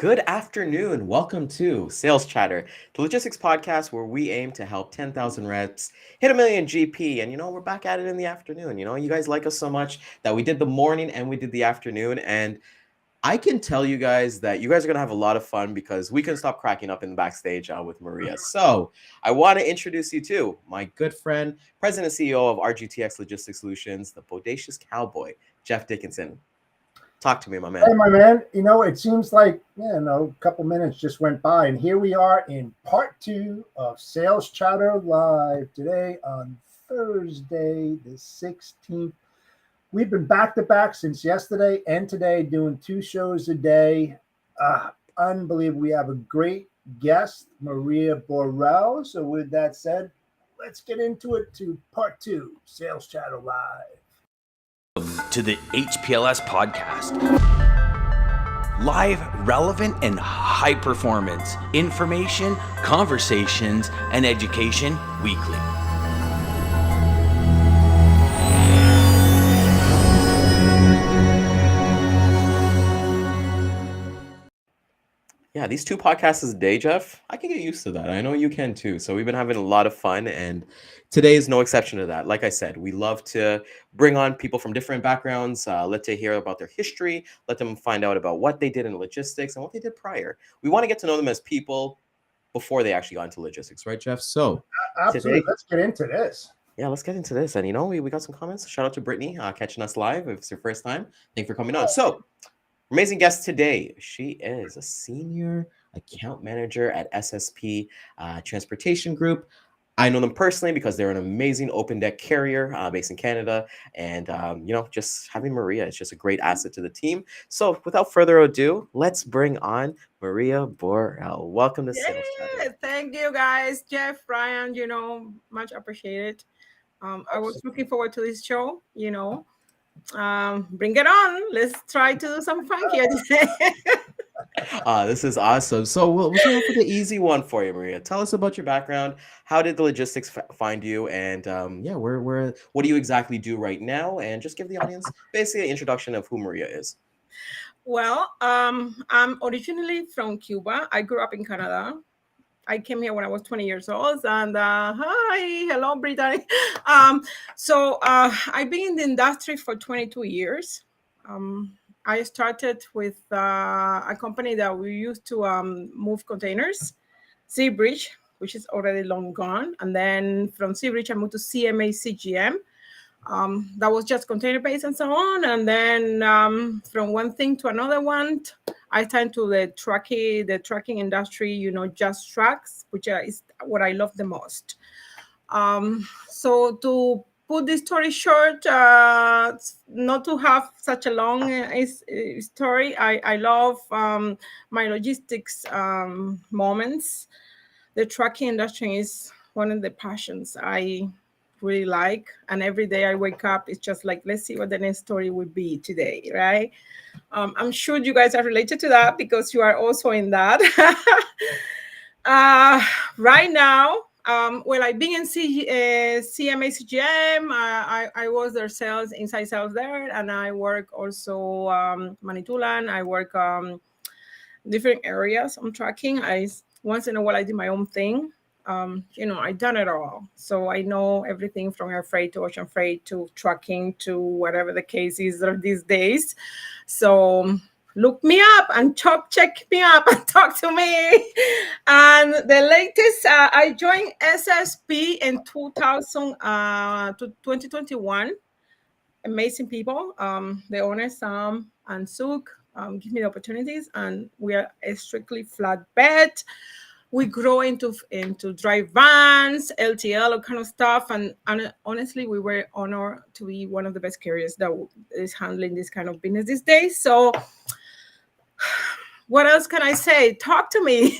Good afternoon. Welcome to Sales Chatter, the logistics podcast where we aim to help 10,000 reps hit a million GP. And we're back at it in the afternoon. You guys like us so much that we did the morning and we did the afternoon. And I can tell you guys that you guys are going to have a lot of fun because we can stop cracking up in the backstage with Maria. So I want to introduce you to my good friend, President and CEO of RGTX Logistics Solutions, the bodacious cowboy, Jeff Dickinson. Talk to me, my man. Hey, my man. It seems like, a couple minutes just went by, and here we are in part two of Sales Chatter Live today on Thursday, the 16th. We've been back to back since yesterday and today, doing two shows a day. Unbelievable. We have a great guest, Maria Borrell. So, with that said, let's get into it to part two, Sales Chatter Live. To the HPLS podcast. Live, relevant, and high performance information, conversations, and education weekly. Yeah, these two podcasts a day, Jeff, I can get used to that. I know you can too. So we've been having a lot of fun, and today is no exception to that. Like I said, we love to bring on people from different backgrounds, let them hear about their history, let them find out about what they did in logistics and what they did prior. We want to get to know them as people before they actually got into logistics, right, Jeff? So Absolutely. today, Let's get into this. yeah, let's get into this. And we got some comments. Shout out to Brittany catching us live. If it's your first time, thanks for coming on. So amazing guest today. She is a senior account manager at SSP Transportation Group. I know them personally because they're an amazing open deck carrier based in Canada. And, just having Maria is just a great asset to the team. So without further ado, let's bring on Maria Borrell. Welcome to Sales Chatter. Thank you, guys. Jeff, Ryan, much appreciated. I was looking forward to this show, bring it on. Let's try to do some fun here today. This is awesome. So we'll start off with the easy one for you, Maria. Tell us about your background. How did the logistics find you? And what do you exactly do right now? And just give the audience basically an introduction of who Maria is. Well, I'm originally from Cuba. I grew up in Canada. I came here when I was 20 years old, and hello, Brittany. So I've been in the industry for 22 years. I started with a company that we used to move containers, Seabridge, which is already long gone. And then from Seabridge, I moved to CMA CGM. That was just container-based and so on. And then from one thing to another one, I turned to the trucking industry, just trucks, which is what I love the most. So to put this story short, not to have such a long story, I love my logistics moments. The trucking industry is one of the passions I really like, and every day I wake up, it's just like, let's see what the next story would be today, right? I'm sure you guys are related to that because you are also in that. Right now, I've been in CMA CGM. I was their inside sales there, and I work also Manitulan. I work different areas. I'm tracking. Once in a while I do my own thing. I done it all. So I know everything from air freight to ocean freight to trucking to whatever the case is these days. So look me up and check me up and talk to me. And the latest, I joined SSP in 2021. Amazing people. The owners, Sam and Suk, give me the opportunities, and we are a strictly flatbed. We grow into dry vans, LTL, all kind of stuff. And honestly, we were honored to be one of the best carriers that is handling this kind of business these days. So what else can I say? Talk to me.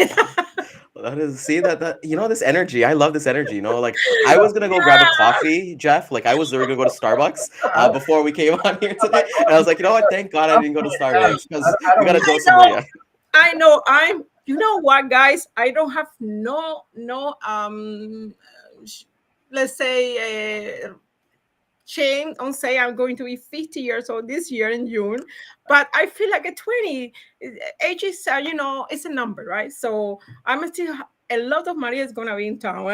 That is, see that this energy. I love this energy. Like I was gonna go grab a coffee, Jeff. Like I was literally gonna go to Starbucks before we came on here today, and I was like, you know what? Thank God I didn't go to Starbucks because we gotta dose some Maria. I know. You know what, guys? I don't have no let's say shame on say I'm going to be 50 years old this year in June, but I feel like a 20. Age is, it's a number, right? So I'm still, a lot of Maria is going to be in town.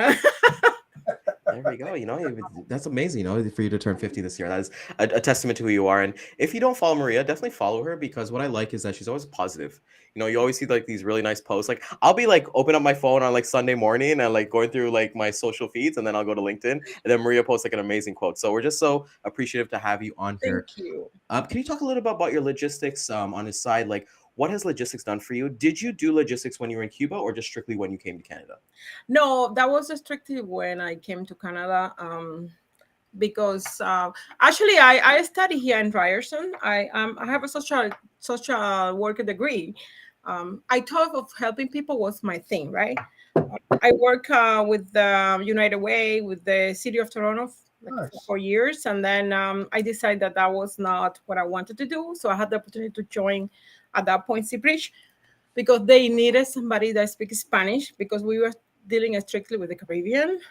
There we go. That's amazing, for you to turn 50 this year. That is a testament to who you are. And if you don't follow Maria, definitely follow her, because what I like is that she's always positive. You always see like these really nice posts. Like I'll be like open up my phone on like Sunday morning and like going through like my social feeds, and then I'll go to LinkedIn, and then Maria posts like an amazing quote. So we're just so appreciative to have you on here. Thank you. Can you talk a little bit about your logistics on his side? Like, what has logistics done for you? Did you do logistics when you were in Cuba, or just strictly when you came to Canada? No, that was strictly when I came to Canada. Because actually I study here in Ryerson. I have a social worker degree. I thought of helping people was my thing, right? I work with the United Way, with the City of Toronto, like Nice. 4 years, and then I decided that was not what I wanted to do. So I had the opportunity to join at that point Seabridge, because they needed somebody that speaks Spanish, because we were dealing strictly with the Caribbean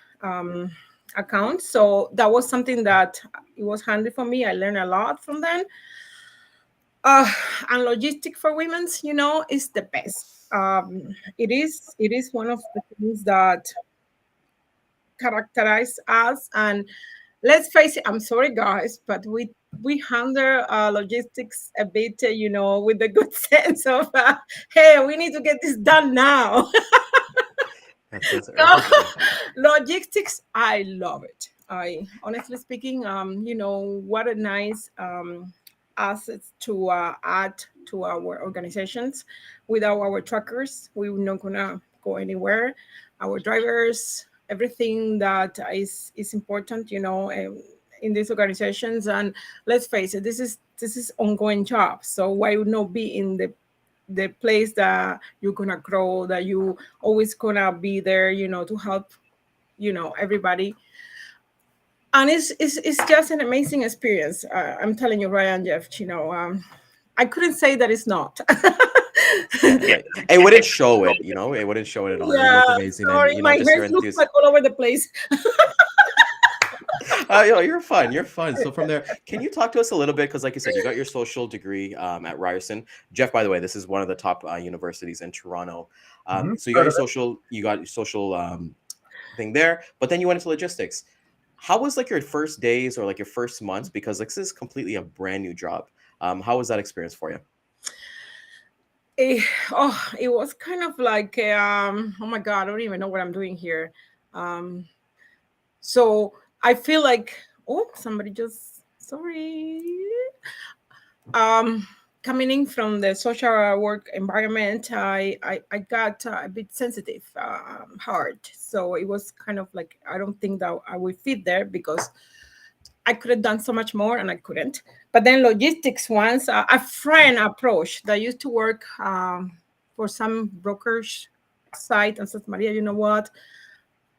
account. So that was something that it was handy for me. I learned a lot from them. And logistic for women's, is the best. It is one of the things that characterize us. And let's face it, I'm sorry guys, but we handle logistics a bit, with the good sense of, hey, we need to get this done now. That's So, logistics, I love it. I honestly speaking, what a nice assets to add to our organizations. Without our truckers, we're not gonna go anywhere. Our drivers, everything that is important, in these organizations. And let's face it, this is ongoing job. So why would not be in the place that you're gonna grow, that you always gonna be there, to help, everybody. And it's just an amazing experience. I'm telling you, Ryan, Jeff, I couldn't say that it's not. right. It wouldn't show it, it wouldn't show it at all. You Yeah, look amazing, sorry, and my just your hands look enthusiasm. like all over the place. You're fun. You're fun. So from there, can you talk to us a little bit? Because like you said, you got your social degree at Ryerson. Jeff, by the way, this is one of the top universities in Toronto. So you got your social thing there, but then you went into logistics. How was like your first days or like your first months? Because like this is completely a brand new job. How was that experience for you? It was kind of like, oh my God, I don't even know what I'm doing here. So I feel like, somebody just, sorry. Coming in from the social work environment, I got a bit sensitive heart. So it was kind of like, I don't think that I would fit there, because I could have done so much more and I couldn't. But then logistics, once a friend approached that used to work for some brokerage site, and said, Maria, you know what?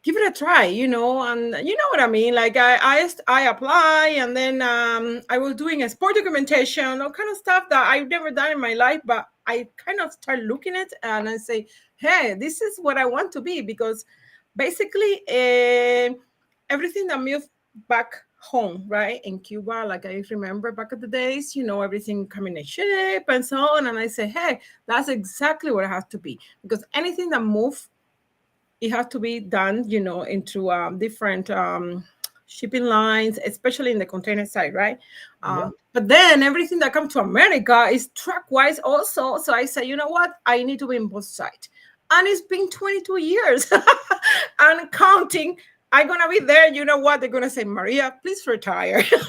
Give it a try, and you know what I mean. Like I apply, and then I was doing a sport documentation, all kind of stuff that I've never done in my life. But I kind of start looking at it and I say, hey, this is what I want to be, because basically everything that moved back home, right, in Cuba, like I remember back in the days, everything coming in shape and so on. And I say, hey, that's exactly what it has to be, because anything that moves, it has to be done, into different shipping lines, especially in the container side, right? But then everything that comes to America is truck-wise also. So I say, you know what? I need to be in both sides. And it's been 22 years and counting. I'm going to be there. You know what? They're going to say, Maria, please retire. So,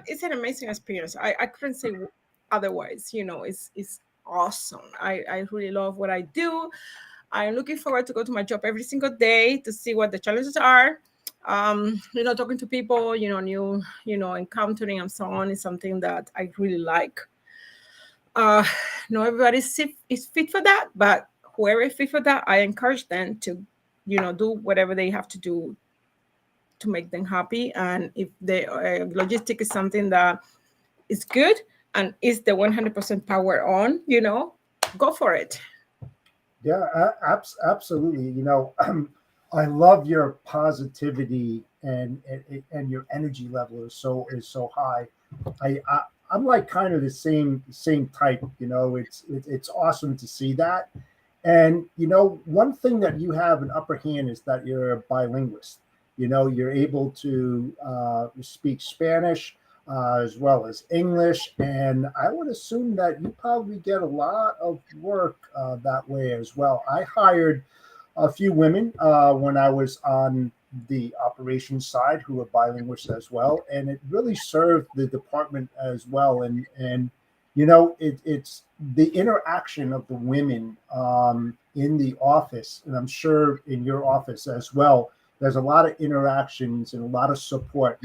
it's an amazing experience. I couldn't say otherwise. It's awesome. I really love what I do. I'm looking forward to go to my job every single day to see what the challenges are. Talking to people, new, encountering and so on is something that I really like. Not everybody is fit for that, but whoever is fit for that, I encourage them to, do whatever they have to do to make them happy. And if the logistic is something that is good and is the 100% power on, go for it. Yeah, absolutely. I love your positivity and your energy level is so high. I'm like kind of the same type. It's awesome to see that. And one thing that you have an upper hand is that you're a bilingualist. You're able to speak Spanish as well as English, and I would assume that you probably get a lot of work that way as well. I hired a few women when I was on the operations side who were bilingual as well, and it really served the department as well. And it's the interaction of the women in the office, and I'm sure in your office as well. There's a lot of interactions and a lot of support.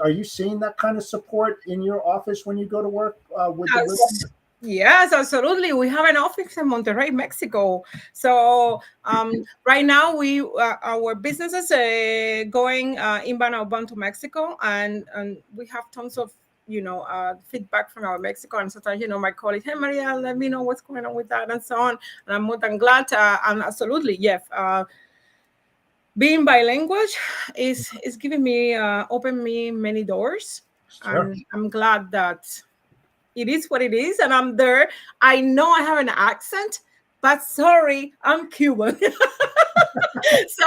Are you seeing that kind of support in your office when you go to work with the women? Yes, absolutely. We have an office in Monterrey, Mexico. So right now, our business is going inbound, outbound to Mexico, and we have tons of feedback from our Mexico. And sometimes my colleague, hey Maria, let me know what's going on with that and so on. And I'm more than glad. And absolutely, yes. Being bilingual is giving me open me many doors, Sure. and I'm glad that it is what it is, and I'm there. I know I have an accent, but sorry, I'm Cuban. So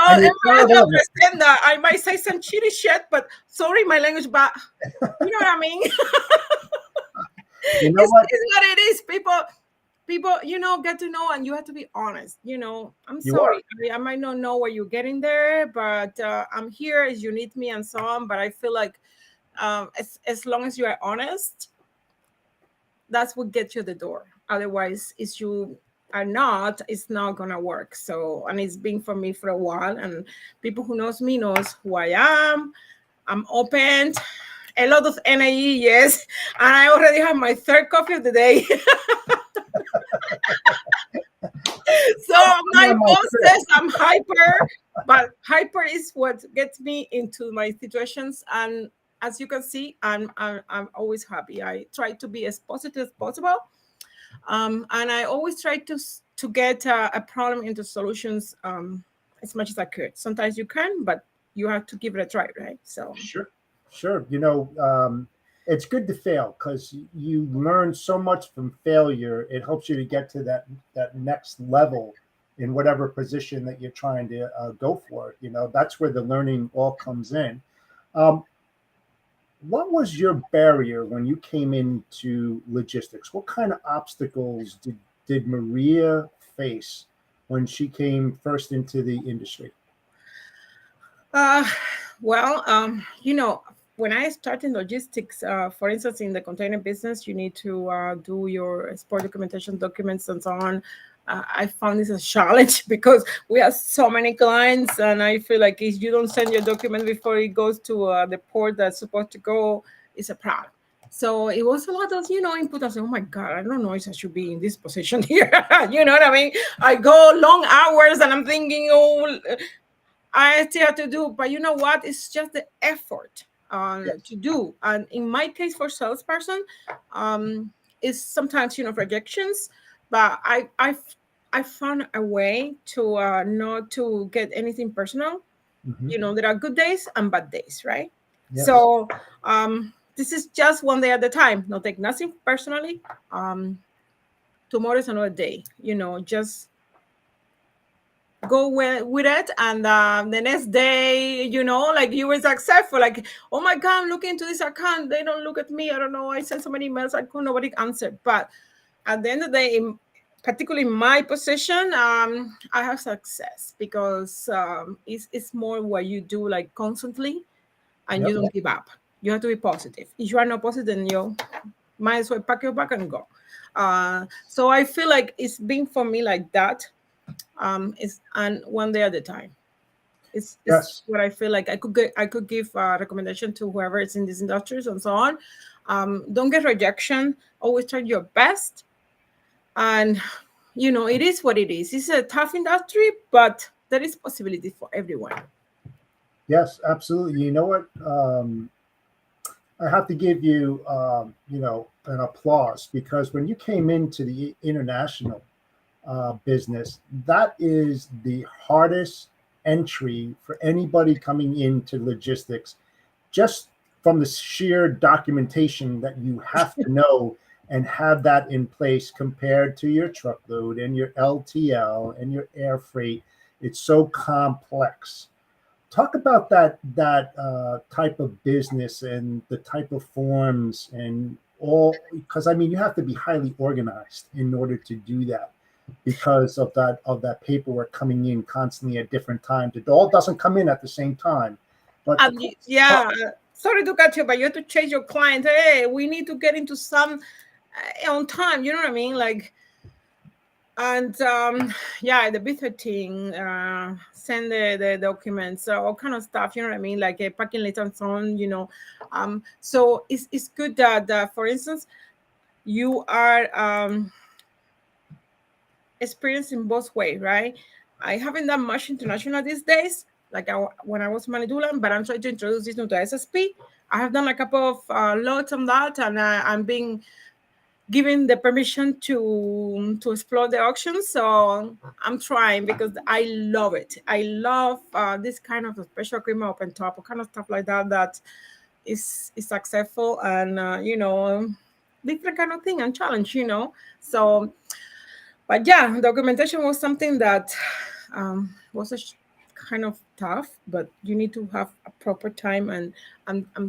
And you're proud I of it. understand that I might say some cheaty shit, but sorry, my language, but you know what I mean? You know what? It's what it is. People, get to know, and you have to be honest. I'm You are. sorry. I might not know where you're getting there, but I'm here as you need me and so on. But I feel like as long as you are honest, that's what gets you the door. Otherwise, if you are not, it's not gonna work. So, and it's been for me for a while, and people who knows me knows who I am. I'm open, a lot of energy, yes, and I already have my third coffee of the day. So my On my boss trip. says I'm hyper, but hyper is what gets me into my situations. And as you can see, I'm always happy. I try to be as positive as possible, and I always try to get a problem into solutions as much as I could. Sometimes you can, but you have to give it a try, right? So Sure, sure. It's good to fail because you learn so much from failure. It helps you to get to that next level in whatever position that you're trying to go for. That's where the learning all comes in. Um, what was your barrier when you came into logistics? What kind of obstacles did Maria face when she came first into the industry? Uh, well, when I started in logistics, for instance, in the container business, you need to do your export documentation documents and so on. I found this a challenge because we have so many clients, and I feel like if you don't send your document before it goes to the port that's supposed to go, it's a problem. So it was a lot of, input. I said, oh my God, I don't know if I should be in this position here. You know what I mean? I go long hours and I'm thinking, oh, I still have to do, but you know what? It's just the effort Yes. to do. And in my case, for salesperson, is sometimes rejections, but I found a way to not to get anything personal. Hmm. There are good days and bad days, right? Yes. So this is just one day at a time. Not take nothing personally. Tomorrow is another day. Just go with it, and the next day, like you were successful, like, oh my God, I'm looking into this account, they don't look at me, I don't know, I sent so many emails, I could nobody answered. But at the end of the day, particularly in my position, I have success because it's more what you do like constantly, and you Yep. don't give up. You have to be positive. If you are not positive, then you might as well pack your bag and go. So I feel like it's been for me like that. It's and one day at a time. It's Yes. what I feel like I could give a recommendation to whoever is in these industries and so on. Don't get rejection. Always try your best, and it is what it is. It's a tough industry, but there is possibility for everyone. Yes. Absolutely. You know what? I have to give you, an applause because when you came into the international business, that is the hardest entry for anybody coming into logistics, just from the sheer documentation that you have to know and have that in place compared to your truckload and your LTL and your air freight. It's so complex. Talk about that type of business and the type of forms and all, because I mean you have to be highly organized in order to do that because of that paperwork coming in constantly at different times. It all doesn't come in at the same time. But Yeah, sorry to cut you, but you have to change your client. Hey, we need to get into some on time. You know what I mean? Like, and yeah, the B13, send the documents, all kind of stuff. You know what I mean? Like a parking lot and so on. You know, so it's good that for instance, you are experiencing both ways, right? I haven't done much international these days, like when I was Manidulan, but I'm trying to introduce this into SSP. I have done a couple of loads on that, and I'm being given the permission to explore the auction. So I'm trying because I love it. I love this kind of special equipment open top, kind of stuff like that that is successful and you know, different kind of thing and challenge, you know. So but yeah, documentation was something that was kind of tough, but you need to have a proper time and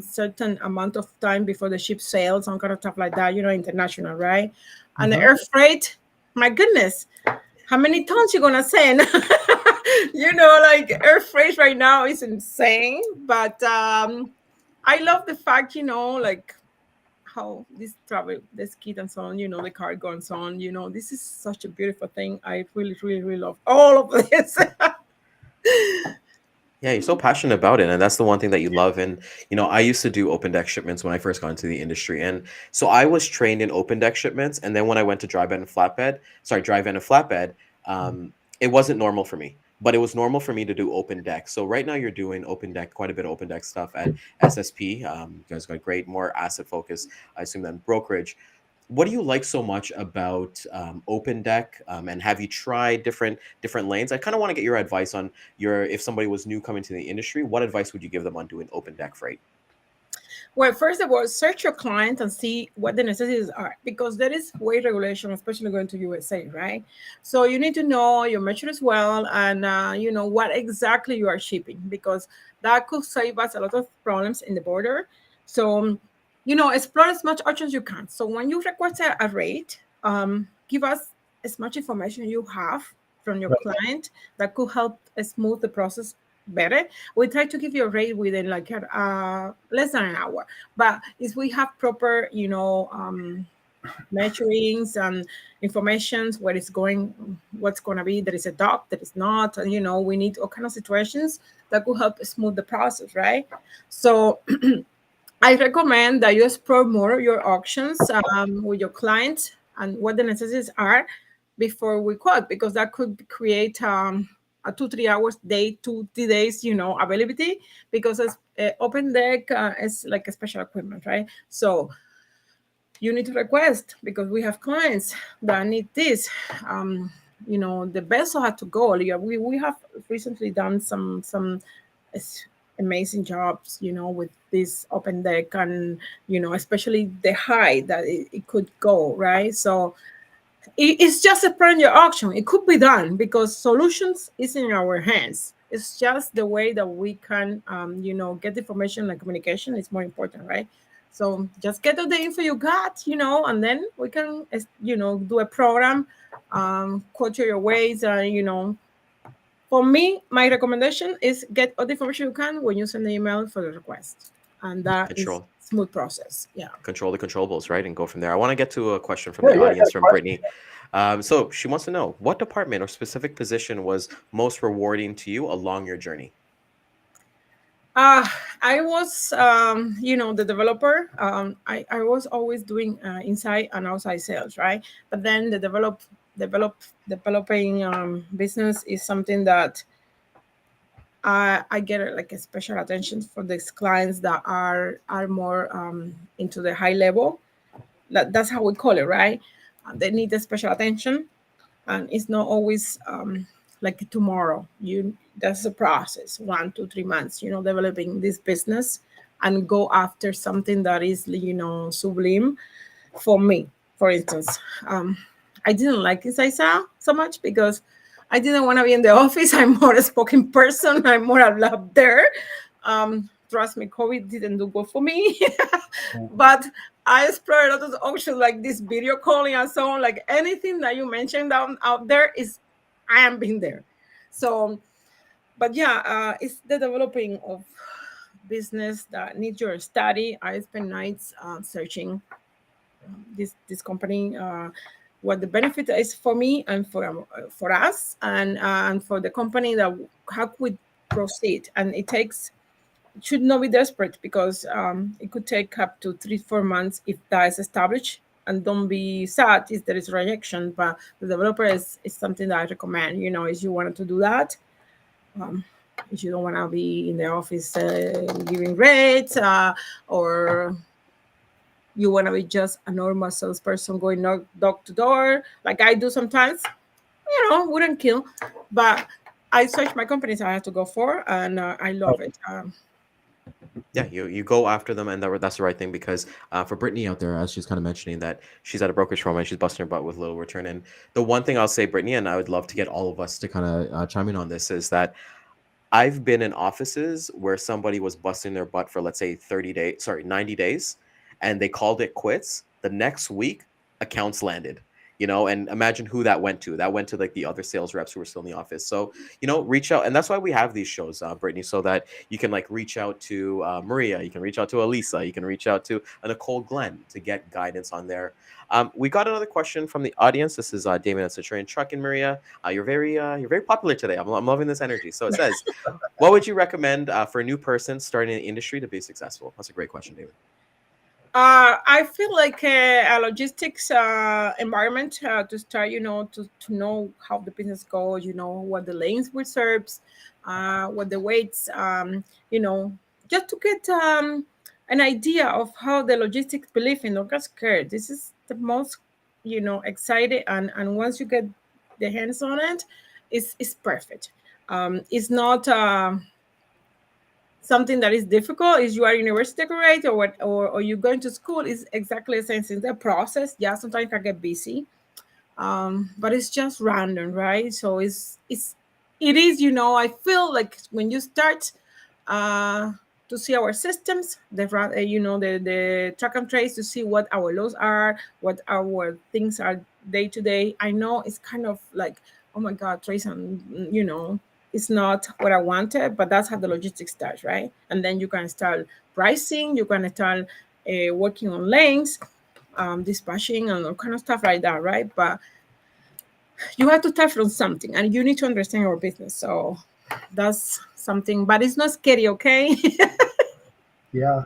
certain amount of time before the ship sails, some kind of stuff like that, you know, international, right? And the air freight, my goodness, how many tons you gonna send? You know, like air freight right now is insane, but I love the fact, you know, like how this travel, this kid and so on, you know, the cargo and so on, you know, this is such a beautiful thing. I really, really, really love all of this. Yeah, you're so passionate about it, and that's the one thing that you love. And I used to do open deck shipments when I first got into the industry, and so I was trained in open deck shipments. And then when I went to dry van and flatbed, it wasn't normal for me, but it was normal for me to do open deck. So right now you're doing open deck, quite a bit of open deck stuff at SSP. You guys got great, more asset focus, I assume, than brokerage. What do you like so much about open deck, and have you tried different lanes? I kind of want to get your advice on if somebody was new coming to the industry, what advice would you give them on doing open deck freight? Well, first of all, search your client and see what the necessities are, because there is weight regulation, especially going to USA, right? So you need to know your measure as well, and you know what exactly you are shipping, because that could save us a lot of problems in the border. So you know, explore as much options you can. So when you request a rate, give us as much information you have from your client that could help smooth the process better. We try to give you a rate within like less than an hour, but if we have proper, you know, measurings and informations, where it's going, what's going to be, there is a dock, there is not, and you know, we need all kind of situations that could help smooth the process, right? So I recommend that you explore more your auctions with your clients and what the necessities are before we quote, because that could create a 2-3 hours day, 2-3 days, you know, availability, because it's, open deck is like a special equipment, right? So you need to request, because we have clients that need this. You know, the vessel had to go. Yeah, we have recently done some amazing jobs, you know, with this open deck, and you know, especially the height that it could go, right? So it's just a plan your auction. It could be done, because solutions is in our hands. It's just the way that we can you know, get the information, and communication is more important, right? So just get all the info you got, you know, and then we can, you know, do a program, quote your ways, you know. For me, my recommendation is get all the information you can when you send the email for the request, and that is smooth process. Yeah. Control the controllables, right, and go from there. I want to get to a question from the audience from Brittany. So she wants to know, what department or specific position was most rewarding to you along your journey? I was, you know, the developer. I was always doing inside and outside sales, right? But then the developing business is something that I get like a special attention for these clients that are more into the high level. That's how we call it, right? They need the special attention, and it's not always like tomorrow. That's a process, 1 to 3 months, developing this business and go after something that is, sublime. For me, for instance, I didn't like Isaisa so much because I didn't want to be in the office. I'm more a spoken person. I'm more a lab there. Trust me, COVID didn't do good for me. But I explored a lot of options like this video calling and so on. Like anything that you mentioned out there is, I am being there. So, but yeah, it's the developing of business that needs your study. I spend nights searching this company, what the benefit is for me and for us and for the company, that how could we proceed. And it should not be desperate because it could take up to 3-4 months if that is established. And don't be sad if there is rejection, but the developer is something that I recommend. If you wanted to do that, if you don't want to be in the office giving rates, or you want to be just a normal salesperson going door to door, like I do sometimes, wouldn't kill. But I search my companies I have to go for, and I love it. Yeah, you go after them, and that's the right thing, because for Brittany out there, as she's kind of mentioning that she's at a brokerage firm and she's busting her butt with little return. And the one thing I'll say, Brittany, and I would love to get all of us to kind of chime in on this, is that I've been in offices where somebody was busting their butt for, let's say, 90 days, and they called it quits. The next week, accounts landed, and imagine who that went to. That went to like the other sales reps who were still in the office. So, reach out. And that's why we have these shows, Brittany, so that you can like reach out to Maria, you can reach out to Elisa, you can reach out to Nicole Glenn to get guidance on there. We got another question from the audience. This is Damon at Citroen Truck. And Maria, you're very popular today. I'm loving this energy. So it says, what would you recommend for a new person starting in the industry to be successful? That's a great question, David. I feel like a logistics environment to start, to know how the business goes, what the lanes reserves, what the weights, just to get an idea of how the logistics believe in. Don't get scared. This is the most, excited. And once you get the hands on it, it's perfect. It's not something that is difficult. Is you are university graduate or what, or you going to school, is exactly the same thing. The process, yeah, sometimes it can get busy, but it's just random, right? So it is, I feel like when you start to see our systems, the track and trace, to see what our laws are, what our things are day to day. I know it's kind of like, oh my God, trace, and it's not what I wanted, but that's how the logistics starts, right? And then you can start pricing, you can start working on lanes, dispatching, and all kind of stuff like that, right? But you have to start from something, and you need to understand your business. So that's something, but it's not scary, okay? Yeah,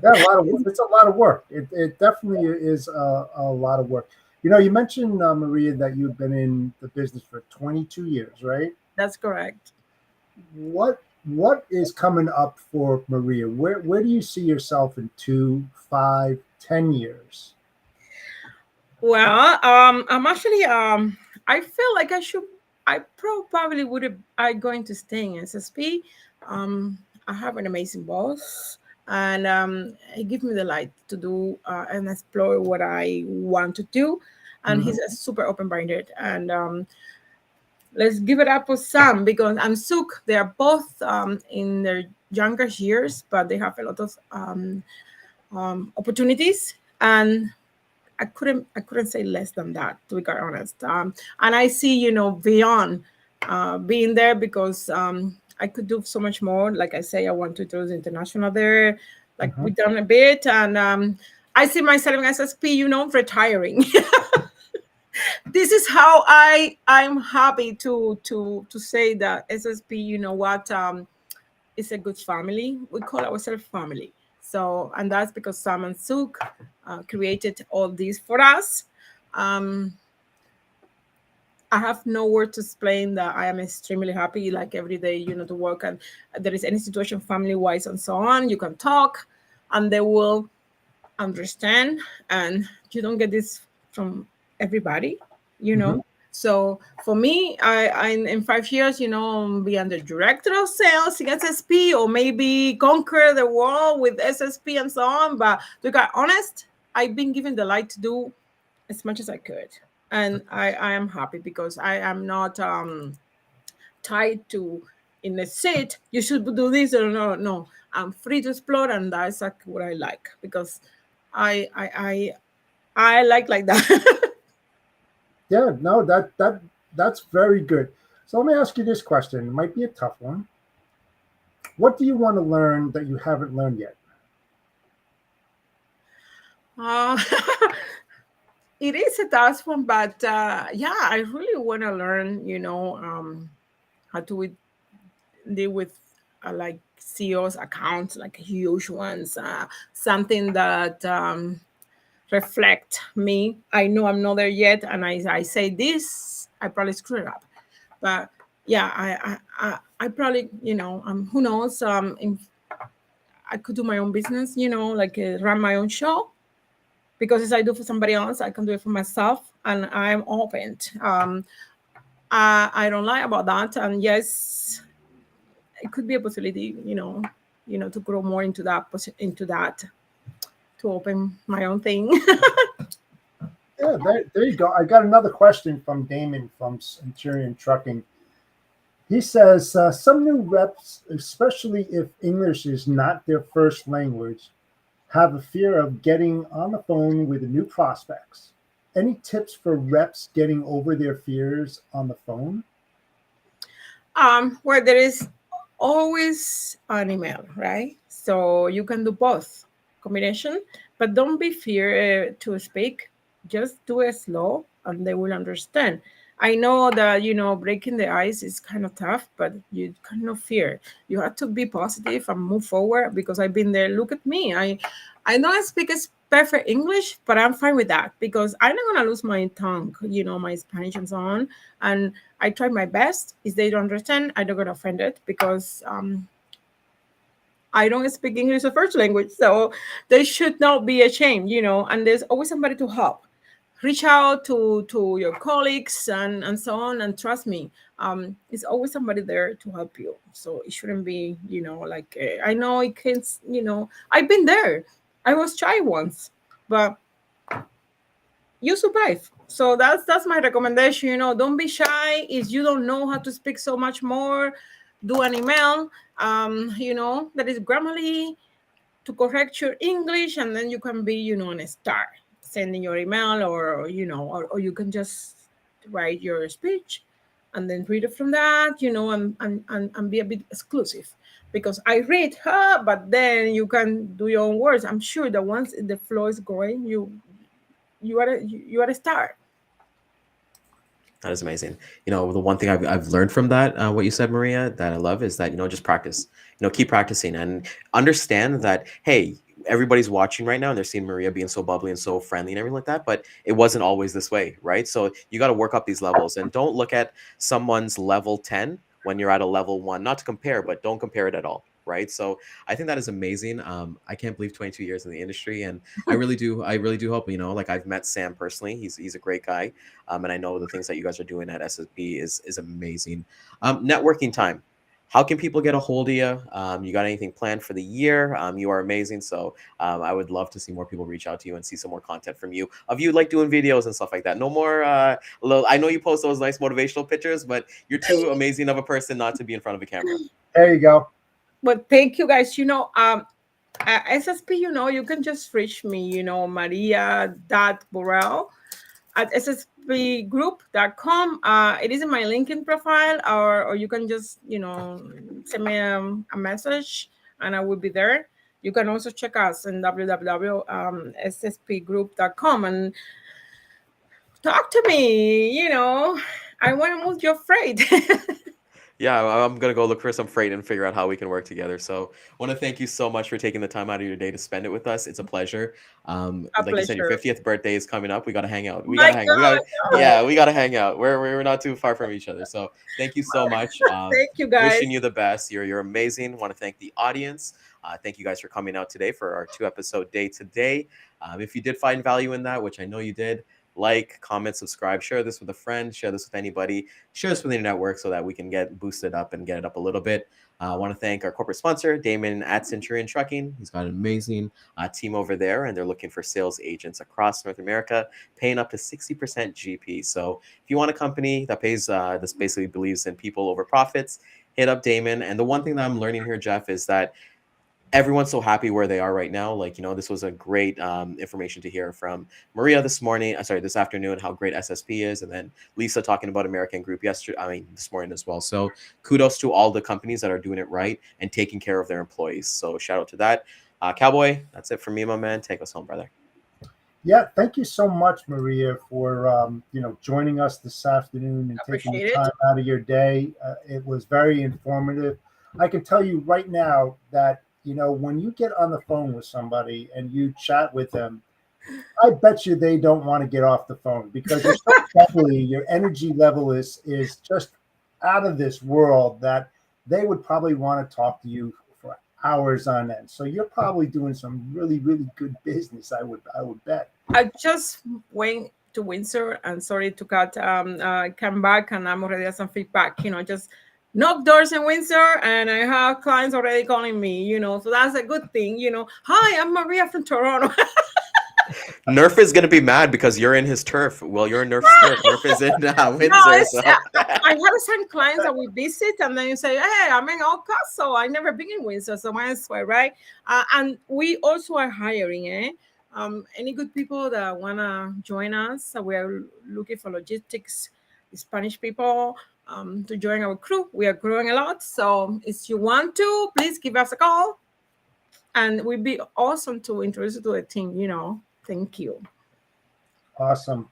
a lot of work. It's a lot of work. It definitely is a lot of work. You mentioned, Maria, that you've been in the business for 22 years, right? That's correct. What is coming up for Maria? Where do you see yourself in 2, 5, 10 years? Well, I'm actually I feel like I probably would have I going to stay in SSP. I have an amazing boss, and he gives me the light to do and explore what I want to do. And he's a super open-minded. And let's give it up for Sam, because I'm Suk. They are both in their younger years, but they have a lot of opportunities, and I couldn't say less than that, to be quite honest. And I see, beyond being there, because I could do so much more. Like I say, I want to do the international there, like we've done a bit, and I see myself in SSP, retiring. This is how I'm happy to say that SSP, it's a good family. We call ourselves family. So, and that's because Sam and Suk created all this for us. I have no word to explain that I am extremely happy, like every day, to work, and there is any situation family-wise and so on, you can talk and they will understand. And you don't get this from everybody, So for me, in 5 years, be under director of sales in SSP, or maybe conquer the world with SSP and so on. But to be honest, I've been given the light to do as much as I could, and I am happy because I am not tied to in a seat. You should do this or no. I'm free to explore, and that's exactly what I like, because I like that. Yeah, no, that's very good. So let me ask you this question. It might be a tough one. What do you want to learn that you haven't learned yet? uh, it is a tough one, but yeah, I really want to learn, how to deal with like CEOs accounts, like huge ones, something that reflect me. I know I'm not there yet, and I say this, I probably screw it up. But yeah, I probably, who knows, I could do my own business, like run my own show, because as I do for somebody else, I can do it for myself, and I'm open. I don't lie about that, and yes, it could be a possibility, to grow more into that, to open my own thing. Yeah, there you go. I got another question from Damon from Centurion Trucking. He says some new reps, especially if English is not their first language, have a fear of getting on the phone with new prospects. Any tips for reps getting over their fears on the phone? Where there is always an email, right? So you can do both combination, but don't be fear to speak. Just do it slow, and they will understand. I know that breaking the ice is kind of tough, but you cannot fear. You have to be positive and move forward, because I've been there. Look at me. I don't speak as perfect English, but I'm fine with that, because I'm not gonna lose my tongue, my Spanish and so on. And I try my best. If they don't understand, I don't get offended, because I don't speak English as a first language. So they should not be ashamed, and there's always somebody to help. Reach out to your colleagues and so on, and trust me, it's always somebody there to help you. So it shouldn't be, like I know it can, I've been there. I was shy once, but you survive. So that's my recommendation. Don't be shy. If you don't know how to speak so much more, do an email. That is Grammarly to correct your English, and then you can be, on a star sending your email, or you can just write your speech and then read it from that, and be a bit exclusive. Because I read her, but then you can do your own words. I'm sure that once the flow is going, you are a star. That is amazing. The one thing I've learned from that, what you said, Maria, that I love is that, just practice. Keep practicing and understand that, hey, everybody's watching right now and they're seeing Maria being so bubbly and so friendly and everything like that, but it wasn't always this way, right? So you got to work up these levels, and don't look at someone's level 10 when you're at a level 1. Not to compare, but don't compare it at all, right? So I think that is amazing. I can't believe 22 years in the industry, and I really do hope, like I've met Sam personally. He's a great guy. And I know the things that you guys are doing at SSP is amazing. Networking time. How can people get a hold of you? You got anything planned for the year? You are amazing. So I would love to see more people reach out to you and see some more content from you, of you like doing videos and stuff like that. No more, I know you post those nice motivational pictures, but you're too amazing of a person not to be in front of a camera. There you go. But thank you guys. SSP, you can just reach me, Maria.Borrell at sspgroup.com. It is in my LinkedIn profile, or you can just, send me a message, and I will be there. You can also check us in www.sspgroup.com and talk to me. I want to move your freight. Yeah, I'm going to go look for some freight and figure out how we can work together. So I want to thank you so much for taking the time out of your day to spend it with us. It's a pleasure. A Like you said, your pleasure. 50th birthday is coming up. We got to hang out. We got My to hang. We God. got Yeah, we got to hang out. We're not too far from each other. So thank you so much. Thank you, guys. Wishing you the best. You're amazing. Want to thank the audience. Thank you guys for coming out today for our 2-episode day today. If you did find value in that, which I know you did, like, comment, subscribe, share this with a friend, share this with anybody, share this with your network so that we can get boosted up and get it up a little bit. I want to thank our corporate sponsor, Damon at Centurion Trucking. He's got an amazing team over there, and they're looking for sales agents across North America, paying up to 60% GP. So if you want a company that pays, this basically believes in people over profits, hit up Damon. And the one thing that I'm learning here, Jeff, is that everyone's so happy where they are right now. Like, this was a great information to hear from Maria this afternoon, how great SSP is. And then Lisa talking about American Group this morning as well. So kudos to all the companies that are doing it right and taking care of their employees. So shout out to that. Cowboy, that's it for me, my man. Take us home, brother. Yeah, thank you so much, Maria, for joining us this afternoon and taking the time out of your day. It was very informative. I can tell you right now that when you get on the phone with somebody and you chat with them, I bet you they don't want to get off the phone because you're so bubbly, your energy level is just out of this world that they would probably want to talk to you for hours on end. So you're probably doing some really, really good business, I would bet. I just went to Windsor and sorry to cut, come back and I'm already at some feedback, just knock doors in Windsor and I have clients already calling me, so that's a good thing, Hi, I'm Maria from Toronto. Nerf is going to be mad because you're in his turf. Well, you're in Nerf's turf. Nerf is in Windsor. No, I have some clients that we visit and then you say, hey, I'm in Oka, so I've never been in Windsor, so might as well, right? And we also are hiring, any good people that want to join us. We are looking for logistics, Spanish people, to join our crew. We are growing a lot. So if you want to, please give us a call. And it would be awesome to introduce you to the team, Thank you. Awesome.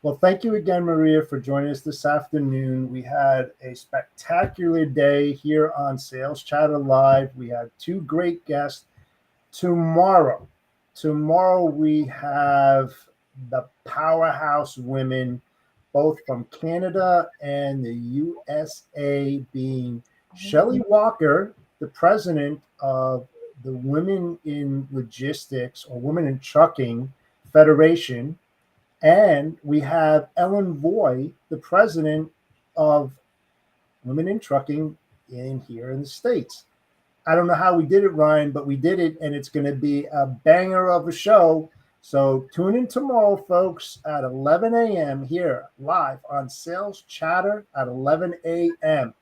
Well, thank you again, Maria, for joining us this afternoon. We had a spectacular day here on Sales Chatter Live. We had two great guests. Tomorrow we have the powerhouse women, both from Canada and the USA, being Shelley Walker, the president of the Women in Logistics or Women in Trucking Federation. And we have Ellen Voy, the president of Women in Trucking here in the States. I don't know how we did it, Ryan, but we did it, and it's going to be a banger of a show. So tune in tomorrow, folks, at 11 a.m. here live on Sales Chatter at 11 a.m.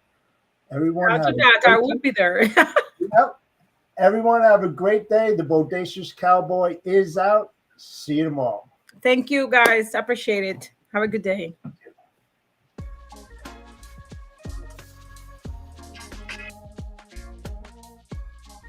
Everyone, I will be there. Yep. Everyone have a great day. The Bodacious Cowboy is out. See you tomorrow. Thank you, guys. Appreciate it. Have a good day.